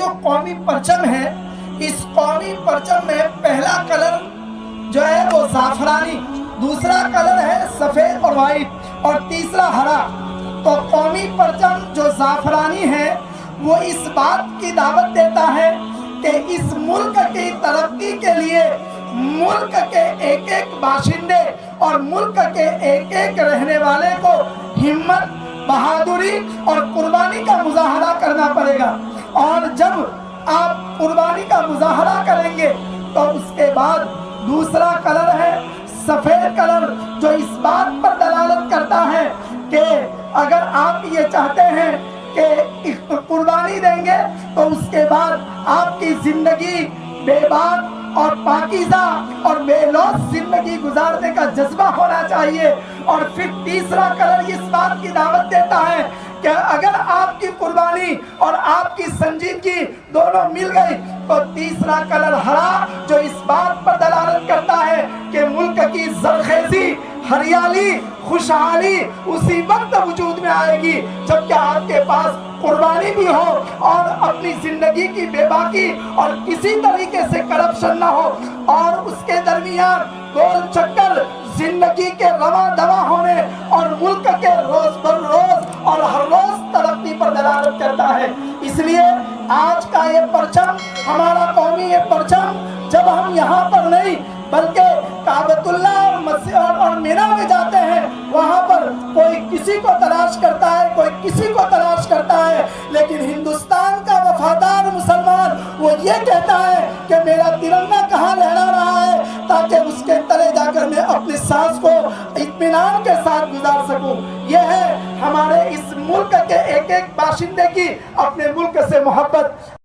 जो कौमी परचम है, इस कौमी परचम में पहला कलर जो है वो ज़ाफ़रानी, दूसरा कलर है सफ़ेद और वाइट और तीसरा हरा। तो कौमी परचम जो ज़ाफ़रानी है वो इस बात की दावत देता है कि इस मुल्क की तरक्की के लिए मुल्क के एक एक बाशिंदे और मुल्क के एक एक रहने वाले को हिम्मत, बहादुरी और कुर्बानी का मुजाहरा करना पड़ेगा। और जब आप कुर्बानी का मुजाहरा करेंगे तो उसके बाद दूसरा कलर है सफ़ेद कलर, जो इस बात पर दलालत करता है कि अगर आप ये चाहते हैं कि कुर्बानी देंगे तो उसके बाद आपकी ज़िंदगी बेबाक और पाकीज़ा और बेलौस ज़िंदगी गुजारने का जज्बा होना चाहिए। और फिर तीसरा कलर इस बात की दावत देता है कि अगर आपकी कुर्बानी और आपकी संजीदगी दोनों मिल गई तो तीसरा कलर हरा, जो इस बात पर दलालत करता है कि मुल्क की ज़रख़ेज़ी, हरियाली, खुशहाली उसी वक्त वजूद में आएगी जब कि आपके पास कुर्बानी भी हो और अपनी जिंदगी की बेबाकी और किसी तरीके से करप्शन ना हो, और उसके दरमियान गोल चक्कर जिंदगी के रवा दवा होने और मुल्क के रोज बर रोज और हर रोज तरक्की पर दलालत करता है। इसलिए आज का ये परचम, हमारा कौमी ये परचम, जब हम यहाँ पर नहीं बल्कि काबतुल्लाह और मस्जिद और मीना में जाते हैं, वहाँ पर कोई किसी को तलाश करता है, कोई किसी को तलाश करता है, लेकिन हिंदुस्तान का वफादार मुसलमान वो ये कहता है कि मेरा तिरंगा कहाँ लहरा रहा है ताकि उसके तले जाकर मैं अपनी सांस को इत्मीनान के साथ गुजार सकूं। यह है हमारे इस मुल्क के एक एक बाशिंदे की अपने मुल्क से मोहब्बत।